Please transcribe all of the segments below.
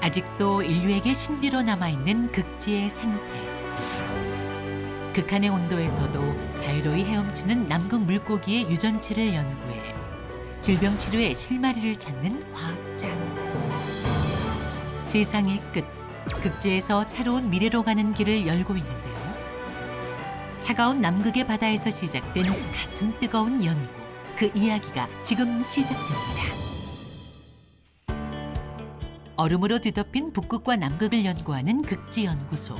아직도 인류에게 신비로 남아있는 극지의 생태. 극한의 온도에서도 자유로이 헤엄치는 남극 물고기의 유전체를 연구해 질병 치료의 실마리를 찾는 과학자. 세상의 끝, 극지에서 새로운 미래로 가는 길을 열고 있는데요. 차가운 남극의 바다에서 시작된 가슴 뜨거운 연구. 그 이야기가 지금 시작됩니다. 얼음으로 뒤덮인 북극과 남극을 연구하는 극지연구소.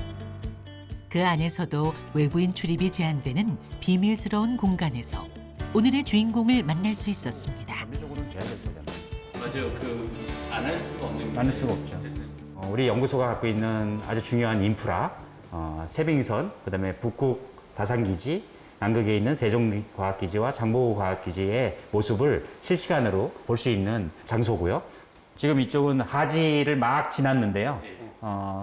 그 안에서도 외부인 출입이 제한되는 비밀스러운 공간에서 오늘의 주인공을 만날 수 있었습니다. 장비적으로는 돼야 될 거잖아요. 맞아요. 그 안 할 수가 없는 안 할 수가 없죠. 우리 연구소가 갖고 있는 아주 중요한 인프라, 세빙선, 그다음에 북극 다산기지, 남극에 있는 세종과학기지와 장보고과학기지의 모습을 실시간으로 볼 수 있는 장소고요. 지금 이쪽은 하지를 막 지났는데요.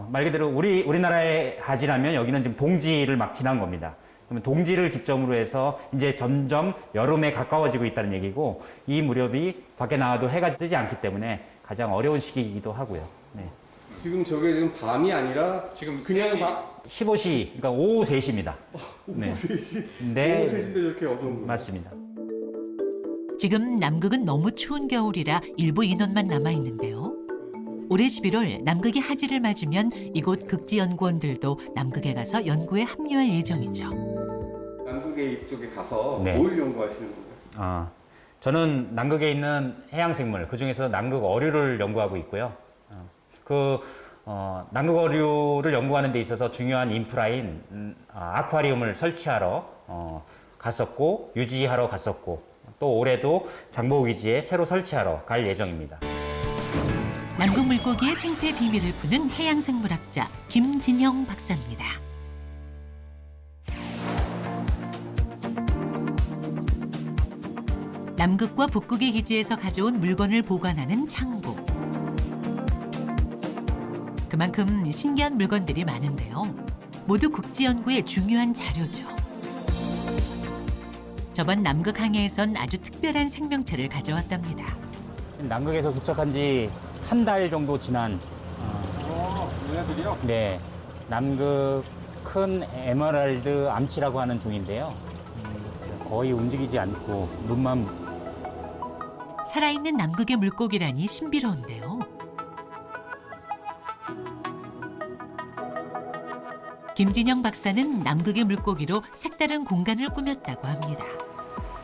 말 그대로 우리나라의 하지라면 여기는 지금 동지를 막 지난 겁니다. 그러면 동지를 기점으로 해서 이제 점점 여름에 가까워지고 있다는 얘기고, 이 무렵이 밖에 나와도 해가 뜨지 않기 때문에 가장 어려운 시기이기도 하고요. 네. 지금 저게 지금 밤이 아니라 지금 그냥 밤 15시, 그러니까 오후 3시입니다. 오후 네. 3시? 네. 오후 3시인데 저렇게 어두운 거예요? 맞습니다. 지금 남극은 너무 추운 겨울이라 일부 인원만 남아있는데요. 올해 11월 남극이 하지를 맞으면 이곳 극지연구원들도 남극에 가서 연구에 합류할 예정이죠. 남극의 이쪽에 가서 네. 뭘 연구하시는 건가요? 저는 남극에 있는 해양생물, 그중에서 남극 어류를 연구하고 있고요. 남극 어류를 연구하는 데 있어서 중요한 인프라인 아쿠아리움을 설치하러 갔었고, 유지하러 갔었고, 또 올해도 장보고기지에 새로 설치하러 갈 예정입니다. 남극 물고기의 생태 비밀을 푸는 해양생물학자 김진형 박사입니다. 남극과 북극의 기지에서 가져온 물건을 보관하는 창고. 그만큼 신기한 물건들이 많은데요. 모두 국지연구의 중요한 자료죠. 저번 남극 항해에선 아주 특별한 생명체를 가져왔답니다. 남극에서 도착한 지 한 달 정도 지난 얘네들이요? 네, 남극 큰 에메랄드 암치라고 하는 종인데요. 거의 움직이지 않고 눈만. 살아있는 남극의 물고기라니 신비로운데요. 김진영 박사는 남극의 물고기로 색다른 공간을 꾸몄다고 합니다.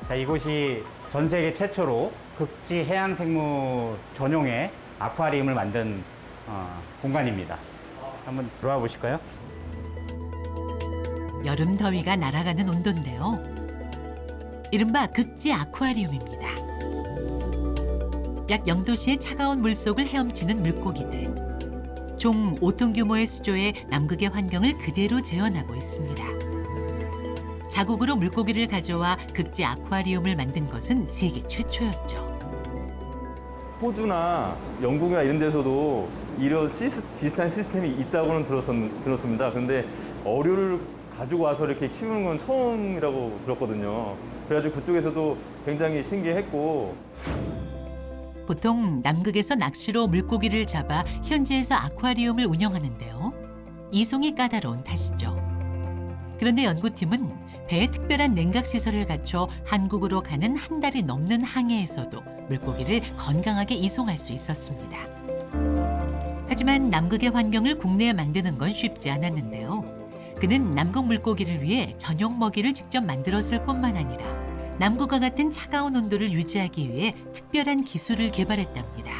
자, 이곳이 전 세계 최초로 극지 해양생물 전용의 아쿠아리움을 만든 공간입니다. 한번 들어와 보실까요? 여름 더위가 날아가는 온도인데요. 이른바 극지 아쿠아리움입니다. 약 0도씨의 차가운 물속을 헤엄치는 물고기들. 총 5톤 규모의 수조에 남극의 환경을 그대로 재현하고 있습니다. 자국으로 물고기를 가져와 극지 아쿠아리움을 만든 것은 세계 최초였죠. 호주나 영국이나 이런 데서도 이런 비슷한 시스템이 있다고는 들었습니다. 근데 어류를 가지고 와서 이렇게 키우는 건 처음이라고 들었거든요. 그래가지고 그쪽에서도 굉장히 신기했고. 보통 남극에서 낚시로 물고기를 잡아 현지에서 아쿠아리움을 운영하는데요. 이송이 까다로운 탓이죠. 그런데 연구팀은 배에 특별한 냉각시설을 갖춰 한국으로 가는 한 달이 넘는 항해에서도 물고기를 건강하게 이송할 수 있었습니다. 하지만 남극의 환경을 국내에 만드는 건 쉽지 않았는데요. 그는 남극 물고기를 위해 전용 먹이를 직접 만들었을 뿐만 아니라 남극과 같은 차가운 온도를 유지하기 위해 특별한 기술을 개발했답니다.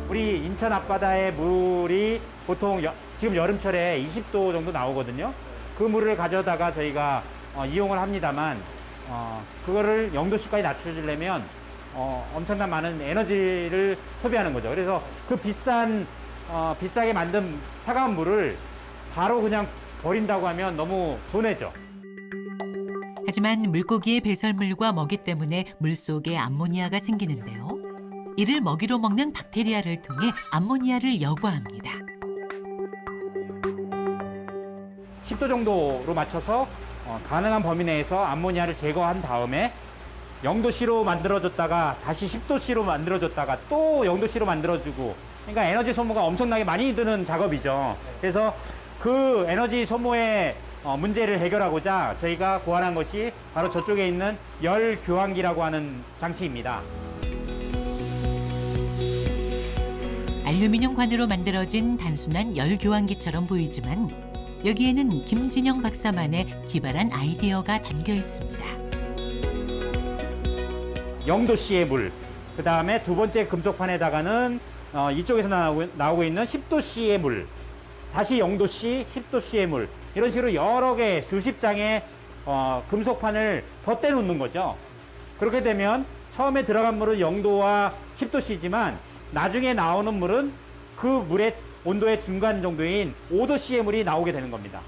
우리 인천 앞바다의 물이 보통 지금 여름철에 20도 정도 나오거든요. 그 물을 가져다가 저희가 이용을 합니다만, 그거를 0도씨까지 낮춰주려면 엄청난 많은 에너지를 소비하는 거죠. 그래서 그 비싸게 만든 차가운 물을 바로 그냥 버린다고 하면 너무 손해죠. 하지만 물고기의 배설물과 먹이 때문에 물속에 암모니아가 생기는데요. 이를 먹이로 먹는 박테리아를 통해 암모니아를 여과합니다. 10도 정도로 맞춰서 가능한 범위 내에서 암모니아를 제거한 다음에 0도씨로 만들어줬다가 다시 10도씨로 만들어줬다가 또 0도씨로 만들어주고, 그러니까 에너지 소모가 엄청나게 많이 드는 작업이죠. 그래서 그 에너지 소모의 문제를 해결하고자 저희가 고안한 것이 바로 저쪽에 있는 열 교환기라고 하는 장치입니다. 알루미늄 관으로 만들어진 단순한 열 교환기처럼 보이지만 여기에는 김진영 박사만의 기발한 아이디어가 담겨 있습니다. 0도씨의 물, 그 다음에 두 번째 금속판에다가는 이쪽에서 나오고 있는 10도씨의 물, 다시 0도씨, 10도씨의 물, 이런 식으로 여러 개 수십 장의 금속판을 덧대 놓는 거죠. 그렇게 되면 처음에 들어간 물은 0도와 10도씨지만 나중에 나오는 물은 그 물의 온도의 중간 정도인 5도씨의 물이 나오게 되는 겁니다.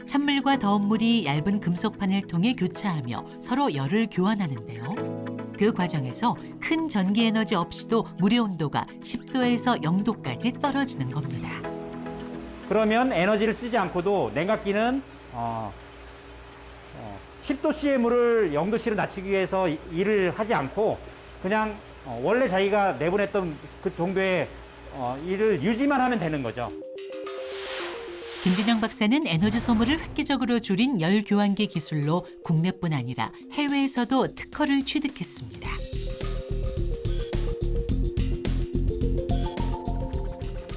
찬물과 더운 물이 얇은 금속판을 통해 교차하며 서로 열을 교환하는데요. 그 과정에서 큰 전기 에너지 없이도 물의 온도가 10도에서 0도까지 떨어지는 겁니다. 그러면 에너지를 쓰지 않고도 냉각기는 10도씨의 물을 0도씨로 낮추기 위해서 일을 하지 않고 그냥 원래 자기가 내보냈던 그 정도의 일을 유지만 하면 되는 거죠. 김진영 박사는 에너지 소모를 획기적으로 줄인 열 교환기 기술로 국내뿐 아니라 해외에서도 특허를 취득했습니다.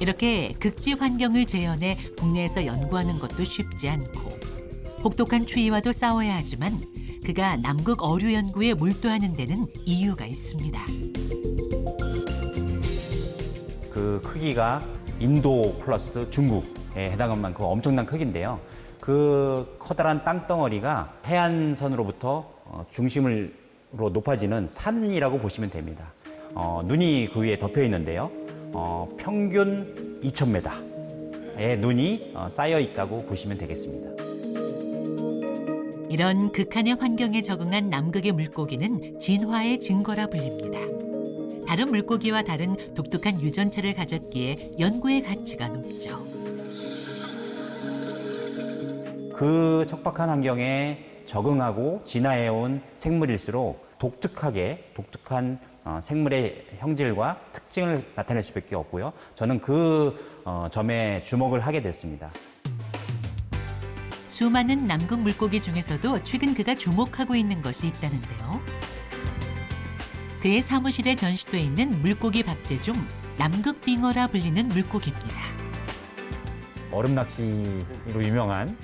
이렇게 극지 환경을 재현해 국내에서 연구하는 것도 쉽지 않고 혹독한 추위와도 싸워야 하지만 그가 남극 어류 연구에 몰두하는 데는 이유가 있습니다. 그 크기가 인도 플러스 중국에 해당할 만큼 엄청난 크기인데요. 그 커다란 땅덩어리가 해안선으로부터 중심으로 높아지는 산이라고 보시면 됩니다. 눈이 그 위에 덮여 있는데요. 평균 2,000m의 눈이 쌓여 있다고 보시면 되겠습니다. 이런 극한의 환경에 적응한 남극의 물고기는 진화의 증거라 불립니다. 다른 물고기와 다른 독특한 유전체를 가졌기에 연구의 가치가 높죠. 그 척박한 환경에 적응하고 진화해온 생물일수록 독특한 생물의 형질과 특징을 나타낼 수밖에 없고요. 저는 그 점에 주목을 하게 됐습니다. 수많은 남극 물고기 중에서도 최근 그가 주목하고 있는 것이 있다는데요. 그의 사무실에 전시돼 있는 물고기 박제 중 남극 빙어라 불리는 물고기입니다. 얼음 낚시로 유명한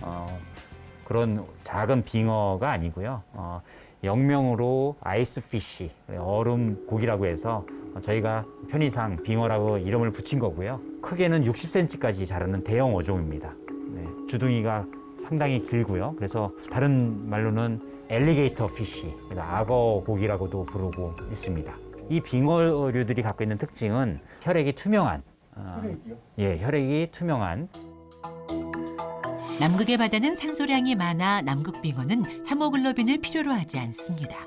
그런 작은 빙어가 아니고요. 영명으로 아이스피쉬, 얼음 고기라고 해서 저희가 편의상 빙어라고 이름을 붙인 거고요. 크게는 60cm까지 자라는 대형 어종입니다. 네, 주둥이가 상당히 길고요. 그래서 다른 말로는 엘리게이터 피쉬, 악어 고기라고도 부르고 있습니다. 이 빙어류들이 갖고 있는 특징은 혈액이 투명한, 혈액이 투명한. 남극의 바다는 산소량이 많아 남극 빙어는 헤모글로빈을 필요로 하지 않습니다.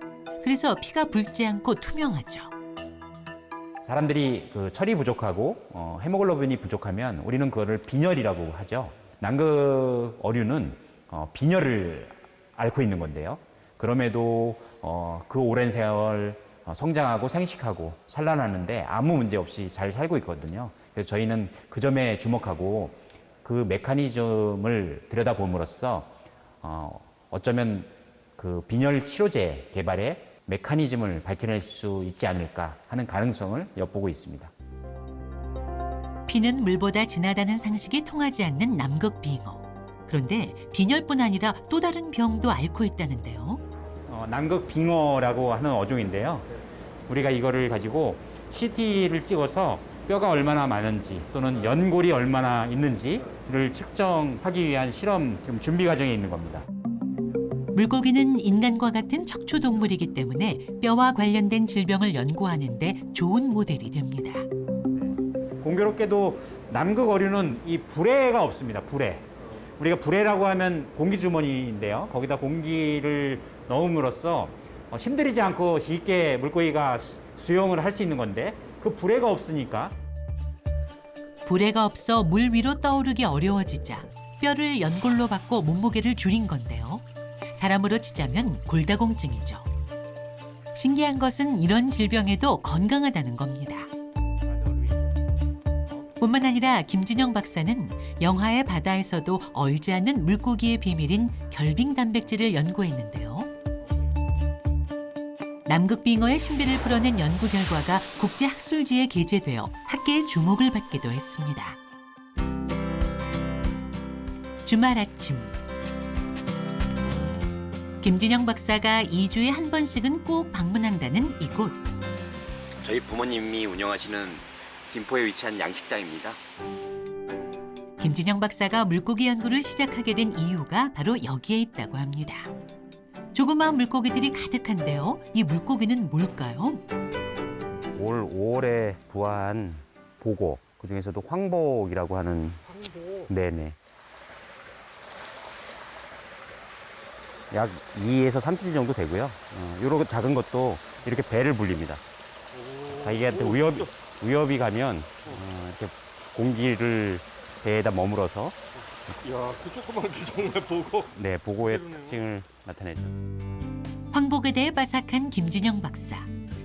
그래서 피가 붉지 않고 투명하죠. 사람들이 그 철이 부족하고 헤모글로빈이 부족하면 우리는 그거를 빈혈이라고 하죠. 남극 어류는 빈혈을 앓고 있는 건데요. 그럼에도 그 오랜 세월 성장하고 생식하고 산란하는데 아무 문제 없이 잘 살고 있거든요. 그래서 저희는 그 점에 주목하고 그 메커니즘을 들여다봄으로써 어쩌면 그 빈혈 치료제 개발의 메커니즘을 밝혀낼 수 있지 않을까 하는 가능성을 엿보고 있습니다. 피는 물보다 진하다는 상식이 통하지 않는 남극 빙어. 그런데 빈혈뿐 아니라 또 다른 병도 앓고 있다는데요. 남극 빙어라고 하는 어종인데요. 우리가 이거를 가지고 CT를 찍어서 뼈가 얼마나 많은지 또는 연골이 얼마나 있는지를 측정하기 위한 실험 준비 과정에 있는 겁니다. 물고기는 인간과 같은 척추동물이기 때문에 뼈와 관련된 질병을 연구하는 데 좋은 모델이 됩니다. 공교롭게도 남극 어류는 이 불에가 없습니다. 불에. 우리가 불에라고 하면 공기주머니인데요. 거기다 공기를 넣음으로써 힘들이지 않고 쉽게 물고기가 수영을 할 수 있는 건데 그 불에가 없으니까. 불에가 없어 물 위로 떠오르기 어려워지자 뼈를 연골로 바꿔 몸무게를 줄인 건데요. 사람으로 치자면 골다공증이죠. 신기한 것은 이런 질병에도 건강하다는 겁니다. 뿐만 아니라 김진영 박사는 영하의 바다에서도 얼지 않는 물고기의 비밀인 결빙 단백질을 연구했는데요. 남극빙어의 신비를 풀어낸 연구 결과가 국제학술지에 게재되어 학계의 주목을 받기도 했습니다. 주말 아침, 김진영 박사가 2주에 한 번씩은 꼭 방문한다는 이곳. 저희 부모님이 운영하시는 김포에 위치한 양식장입니다. 김진영 박사가 물고기 연구를 시작하게 된 이유가 바로 여기에 있다고 합니다. 조그마한 물고기들이 가득한데요. 이 물고기는 뭘까요? 올 5월에 부화한 보고, 그중에서도 황복이라고 하는. 네네. 약 2에서 3cm 정도 되고요. 이런 작은 것도 이렇게 배를 불립니다. 자기한테 위협이 가면 이렇게 공기를 배에다 머물어서. 야, 그 조그만 게 정말 보고. 네, 보고의 특징을 나타내죠. 황복에 대해 빠삭한 김진영 박사.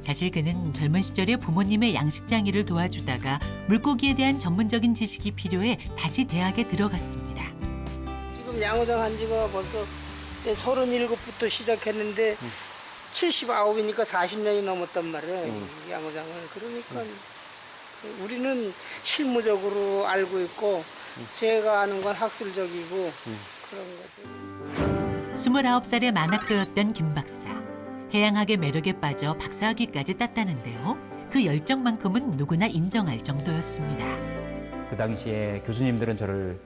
사실 그는 젊은 시절에 부모님의 양식장 일을 도와주다가 물고기에 대한 전문적인 지식이 필요해 다시 대학에 들어갔습니다. 지금 양어장 한 지가 벌써 37부터 시작했는데 79이니까 40년이 넘었단 말이에요. 양어장을. 그러니까 우리는 실무적으로 알고 있고 제가 아는 건 학술적이고 그런 거죠. 29살의 만학도였던 김 박사. 해양학의 매력에 빠져 박사학위까지 땄다는데요. 그 열정만큼은 누구나 인정할 정도였습니다. 그 당시에 교수님들은 저를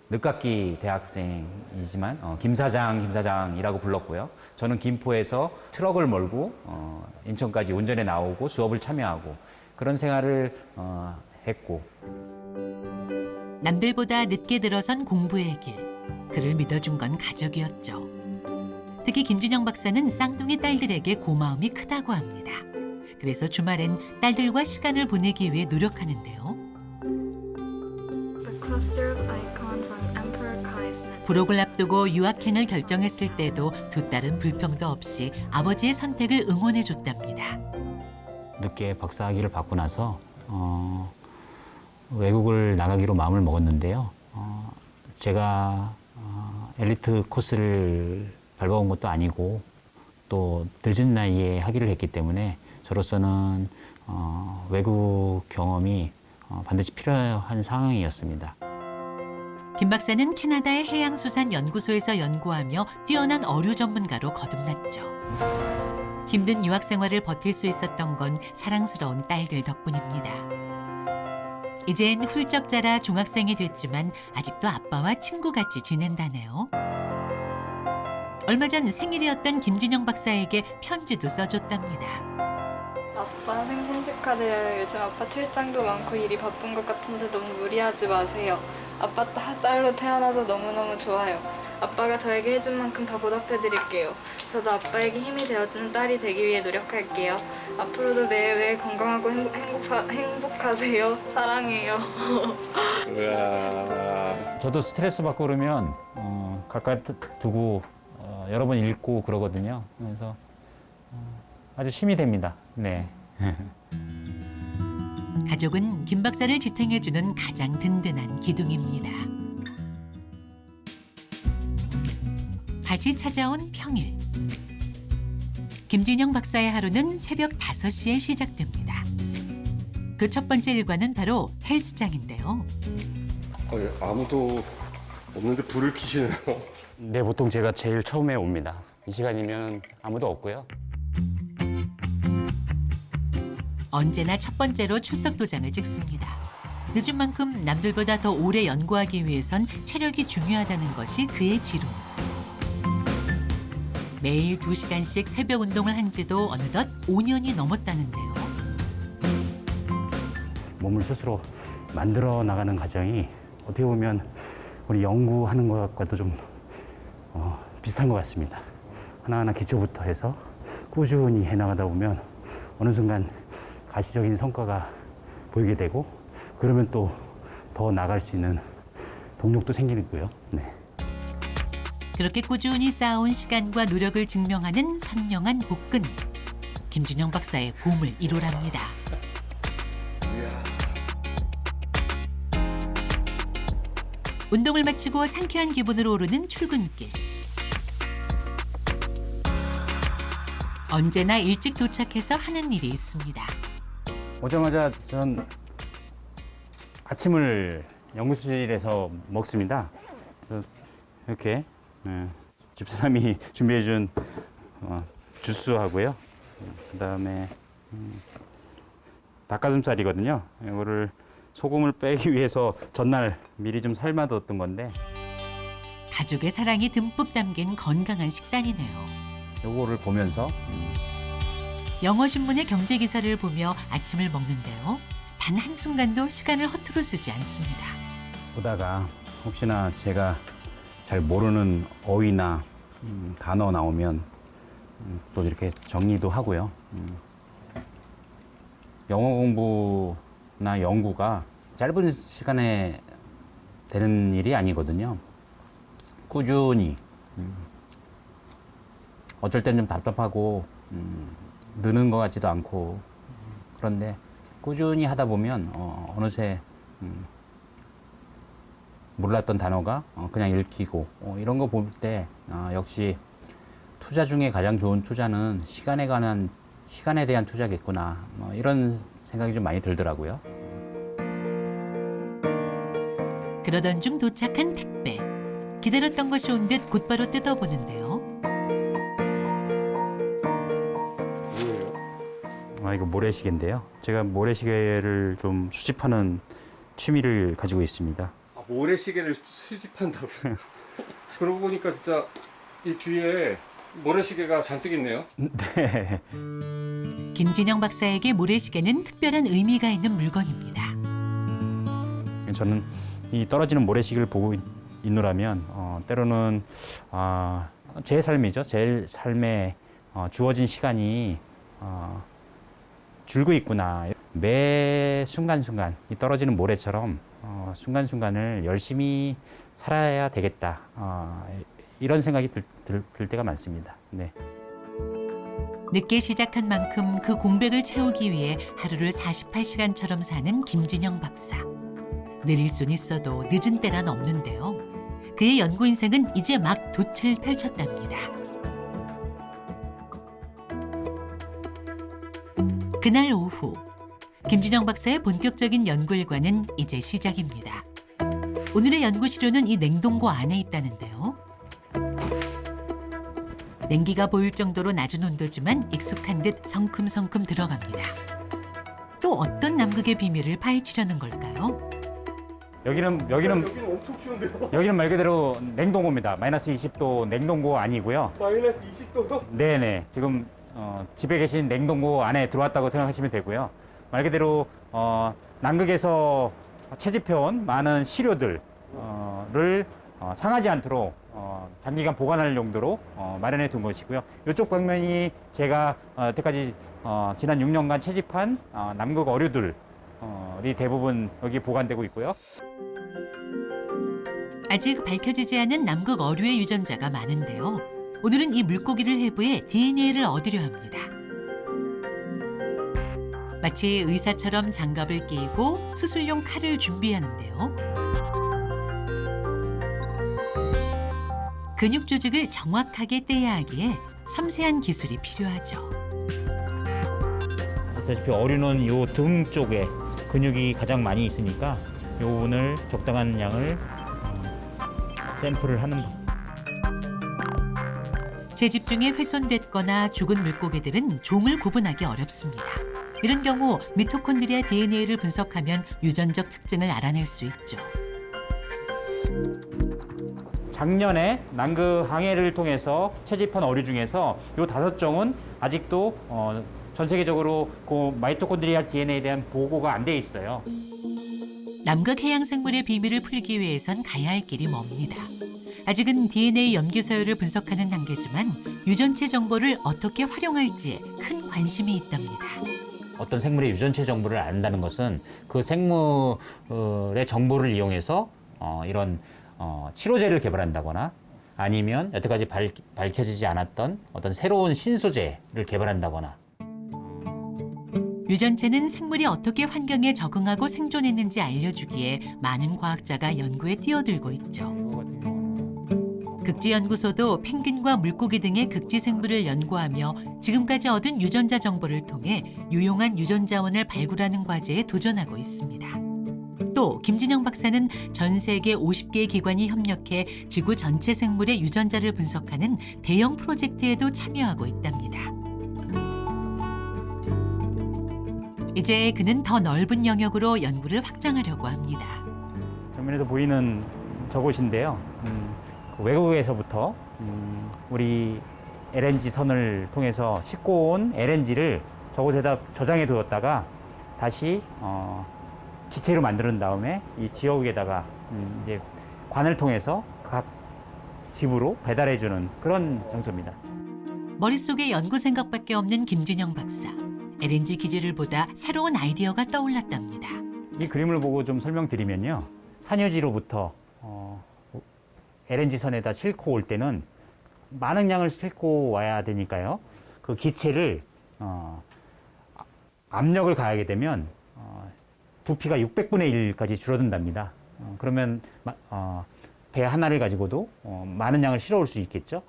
늦깎이 대학생이지만 김사장이라고 불렀고요. 저는 김포에서 트럭을 몰고 인천까지 운전에 나오고 수업을 참여하고 그런 생활을 했고. 남들보다 늦게 들어선 공부의 길. 그를 믿어준 건 가족이었죠. 특히 김진영 박사는 쌍둥이 딸들에게 고마움이 크다고 합니다. 그래서 주말엔 딸들과 시간을 보내기 위해 노력하는데요. 부록을 앞두고 유학행을 결정했을 때도 두 딸은 불평도 없이 아버지의 선택을 응원해줬답니다. 늦게 박사학위를 받고 나서 외국을 나가기로 마음을 먹었는데요. 제가 엘리트 코스를 밟아온 것도 아니고 또 늦은 나이에 학위를 했기 때문에 저로서는 외국 경험이 반드시 필요한 상황이었습니다. 김 박사는 캐나다의 해양수산연구소에서 연구하며 뛰어난 어류 전문가로 거듭났죠. 힘든 유학 생활을 버틸 수 있었던 건 사랑스러운 딸들 덕분입니다. 이젠 훌쩍 자라 중학생이 됐지만 아직도 아빠와 친구같이 지낸다네요. 얼마 전 생일이었던 김진영 박사에게 편지도 써줬답니다. 아빠 생신 축하드려요. 요즘 아빠 출장도 많고 일이 바쁜 것 같은데 너무 무리하지 마세요. 아빠 딸로 태어나서 너무너무 좋아요. 아빠가 저에게 해준 만큼 더 보답해드릴게요. 저도 아빠에게 힘이 되어주는 딸이 되기 위해 노력할게요. 앞으로도 매일매일 건강하고 행복하세요. 사랑해요. 저도 스트레스 받고 그러면 가까이 두고 여러 번 읽고 그러거든요. 그래서 아주 힘이 됩니다. 네. 가족은 김 박사를 지탱해주는 가장 든든한 기둥입니다. 다시 찾아온 평일. 김진영 박사의 하루는 새벽 5시에 시작됩니다. 그 첫 번째 일과는 바로 헬스장인데요. 아무도 없는데 불을 켜시네요. 네, 보통 제가 제일 처음에 옵니다. 이 시간이면 아무도 없고요. 언제나 첫 번째로 출석 도장을 찍습니다. 늦은 만큼 남들보다 더 오래 연구하기 위해선 체력이 중요하다는 것이 그의 지론. 매일 2시간씩 새벽 운동을 한 지도 어느덧 5년이 넘었다는데요. 몸을 스스로 만들어 나가는 과정이 어떻게 보면 우리 연구하는 것과도 좀 비슷한 것 같습니다. 하나하나 기초부터 해서 꾸준히 해나가다 보면 어느 순간 가시적인 성과가 보이게 되고 그러면 또 더 나갈 수 있는 동력도 생기고요. 네. 그렇게 꾸준히 쌓아온 시간과 노력을 증명하는 선명한 복근. 김준영 박사의 보물 1호랍니다. 운동을 마치고 상쾌한 기분으로 오르는 출근길. 언제나 일찍 도착해서 하는 일이 있습니다. 오자마자 전 아침을 연구실에서 먹습니다. 이렇게 집사람이 준비해준 주스하고요. 그다음에 닭가슴살이거든요. 이거를 소금을 빼기 위해서 전날 미리 좀 삶아뒀던 건데 가족의 사랑이 듬뿍 담긴 건강한 식단이네요. 요거를 보면서 영어신문의 경제기사를 보며 아침을 먹는데요. 단 한순간도 시간을 허투루 쓰지 않습니다. 보다가 혹시나 제가 잘 모르는 어휘나 단어 나오면 또 이렇게 정리도 하고요. 영어 공부나 연구가 짧은 시간에 되는 일이 아니거든요. 꾸준히 어쩔 땐 좀 답답하고 느는 것 같지도 않고 그런데 꾸준히 하다 보면 어느새 몰랐던 단어가 그냥 읽히고 이런 거 볼 때 역시 투자 중에 가장 좋은 투자는 시간에 대한 투자겠구나 이런 생각이 좀 많이 들더라고요. 그러던 중 도착한 택배. 기다렸던 것이 온 듯 곧바로 뜯어보는데요. 뭐예요? 이거 모래시계인데요. 제가 모래시계를 좀 수집하는 취미를 가지고 있습니다. 아, 모래시계를 수집한다고. 그러고 보니까 진짜 이 주위에 모래시계가 잔뜩 있네요. 네. 김진영 박사에게 모래시계는 특별한 의미가 있는 물건입니다. 저는 이 떨어지는 모래시계를 보고 있노라면 때로는 제 삶이죠. 제 삶에 주어진 시간이 줄고 있구나. 매 순간순간 이 떨어지는 모래처럼 순간순간을 열심히 살아야 되겠다. 이런 생각이 들 때가 많습니다. 네. 늦게 시작한 만큼 그 공백을 채우기 위해 하루를 48시간처럼 사는 김진영 박사. 느릴 순 있어도 늦은 때란 없는데요. 그의 연구 인생은 이제 막 돛을 펼쳤답니다. 그날 오후, 김진영 박사의 본격적인 연구 일과는 이제 시작입니다. 오늘의 연구시료는 이 냉동고 안에 있다는데요. 냉기가 보일 정도로 낮은 온도지만 익숙한 듯 성큼성큼 들어갑니다. 또 어떤 남극의 비밀을 파헤치려는 걸까요? 여기는 엄청 추운데요? 여기는 말 그대로 냉동고입니다. 마이너스 20도 냉동고 아니고요. 마이너스 20도요? 네네. 지금 집에 계신 냉동고 안에 들어왔다고 생각하시면 되고요. 말 그대로 남극에서 채집해온 많은 시료들을 상하지 않도록 장기간 보관할 용도로 마련해 둔 것이고요. 이쪽 벽면이 제가 여태까지 지난 6년간 채집한 남극 어류들이 대부분 여기 보관되고 있고요. 아직 밝혀지지 않은 남극 어류의 유전자가 많은데요. 오늘은 이 물고기를 해부해 DNA를 얻으려 합니다. 마치 의사처럼 장갑을 끼고 수술용 칼을 준비하는데요. 근육 조직을 정확하게 떼야 하기에 섬세한 기술이 필요하죠. 보다시피 어류는 요 등 쪽에 근육이 가장 많이 있으니까 요 부분을 적당한 양을 샘플을 하는 법. 채집 중에 훼손됐거나 죽은 물고기들은 종을 구분하기 어렵습니다. 이런 경우 미토콘드리아 DNA를 분석하면 유전적 특징을 알아낼 수 있죠. 작년에 남극 항해를 통해서 채집한 어류 중에서 요 5종은 아직도 전 세계적으로 그 마이토콘드리아 DNA에 대한 보고가 안 돼 있어요. 남극 해양 생물의 비밀을 풀기 위해선 가야 할 길이 멉니다. 아직은 DNA 염기 서열을 분석하는 단계지만 유전체 정보를 어떻게 활용할지에 큰 관심이 있답니다. 어떤 생물의 유전체 정보를 안다는 것은 그 생물의 정보를 이용해서 이런 치료제를 개발한다거나 아니면 여태까지 밝혀지지 않았던 어떤 새로운 신소재를 개발한다거나. 유전체는 생물이 어떻게 환경에 적응하고 생존했는지 알려주기에 많은 과학자가 연구에 뛰어들고 있죠. 극지연구소도 펭귄과 물고기 등의 극지 생물을 연구하며 지금까지 얻은 유전자 정보를 통해 유용한 유전 자원을 발굴하는 과제에 도전하고 있습니다. 또 김진영 박사는 전 세계 50개의 기관이 협력해 지구 전체 생물의 유전자를 분석하는 대형 프로젝트에도 참여하고 있답니다. 이제 그는 더 넓은 영역으로 연구를 확장하려고 합니다. 정면에서 보이는 저곳인데요. 외국에서부터 우리 LNG 선을 통해서 싣고 온 LNG를 저곳에다 저장해 두었다가 다시 기체로 만든 다음에 이 지역에다가 이제 관을 통해서 각 집으로 배달해 주는 그런 장소입니다. 머릿속에 연구 생각밖에 없는 김진영 박사. LNG 기지를 보다 새로운 아이디어가 떠올랐답니다. 이 그림을 보고 좀 설명드리면요. 산유지로부터 LNG 선에다 싣고 올 때는 많은 양을 싣고 와야 되니까요. 그 기체를 압력을 가하게 되면 부피가 600분의 1까지 줄어든답니다. 그러면 배 하나를 가지고도 많은 양을 실어올 수 있겠죠.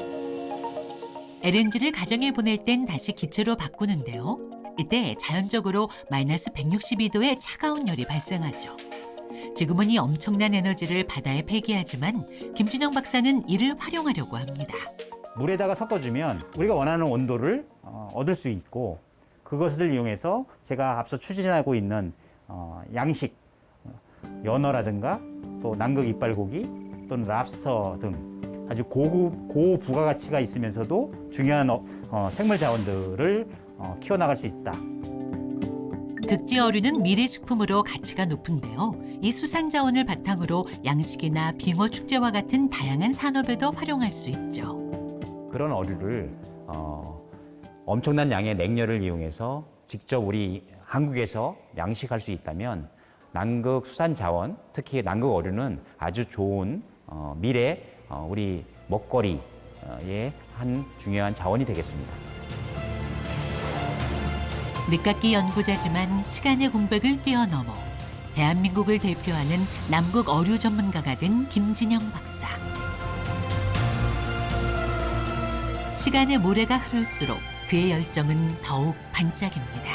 LNG를 가정에 보낼 땐 다시 기체로 바꾸는데요. 이때 자연적으로 마이너스 162도의 차가운 열이 발생하죠. 지금은 이 엄청난 에너지를 바다에 폐기하지만 김진영 박사는 이를 활용하려고 합니다. 물에다가 섞어주면 우리가 원하는 온도를 얻을 수 있고 그것을 이용해서 제가 앞서 추진하고 있는 양식, 연어라든가 또 남극 이빨고기 또는 랍스터 등 아주 고부가가치가 있으면서도 중요한 생물 자원들을 키워나갈 수 있다. 극지 어류는 미래 식품으로 가치가 높은데요. 이 수산 자원을 바탕으로 양식이나 빙어 축제와 같은 다양한 산업에도 활용할 수 있죠. 그런 어류를 엄청난 양의 냉열을 이용해서 직접 우리 한국에서 양식할 수 있다면 남극 수산 자원, 특히 남극 어류는 아주 좋은 미래 우리 먹거리의 한 중요한 자원이 되겠습니다. 늦깎이 연구자지만 시간의 공백을 뛰어넘어 대한민국을 대표하는 남극 어류 전문가가 된 김진영 박사. 시간의 모래가 흐를수록 그의 열정은 더욱 반짝입니다.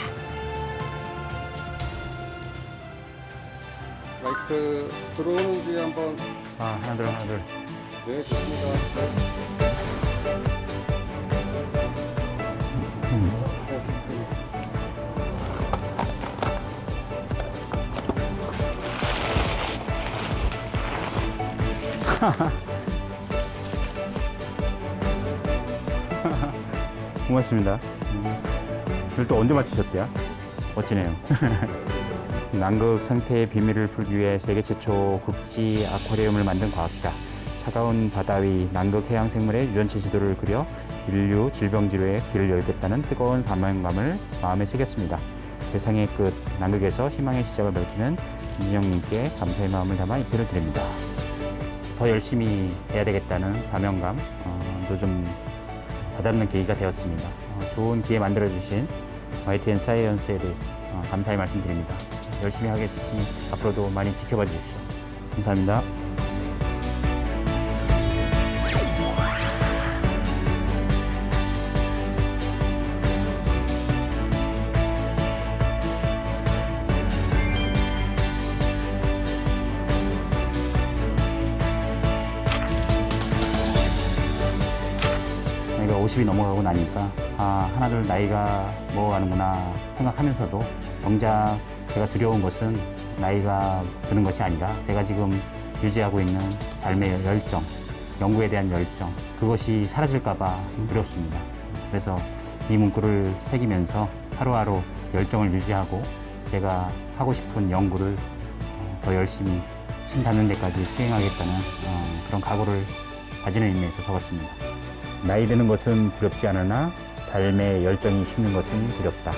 마이크 들어오는지 한번. 하나 둘. 네, 좋습니다. 고맙습니다. 이걸 또 언제 맞히셨대요? 멋지네요. 남극 생태의 비밀을 풀기 위해 세계 최초 극지 아쿠아리움을 만든 과학자, 차가운 바다 위 남극 해양 생물의 유전체 지도를 그려 인류 질병 치료의 길을 열겠다는 뜨거운 사명감을 마음에 새겼습니다. 세상의 끝 남극에서 희망의 시작을 밝히는 김진영님께 감사의 마음을 담아 이표를 드립니다. 더 열심히 해야 되겠다는 사명감도 좀 다잡는 계기가 되었습니다. 좋은 기회 만들어주신 YTN 사이언스에 대해서 감사의 말씀드립니다. 열심히 하겠으니 앞으로도 많이 지켜봐 주십시오. 감사합니다. 나이가 50이 넘어가고 나니까 하나둘 나이가 먹어가는구나 생각하면서도 정작 제가 두려운 것은 나이가 드는 것이 아니라 제가 지금 유지하고 있는 삶의 열정, 연구에 대한 열정, 그것이 사라질까 봐 두렵습니다. 그래서 이 문구를 새기면서 하루하루 열정을 유지하고 제가 하고 싶은 연구를 더 열심히 심 닿는 데까지 수행하겠다는 그런 각오를 가지는 의미에서 적었습니다. 나이 드는 것은 두렵지 않으나 삶의 열정이 식는 것은 두렵다.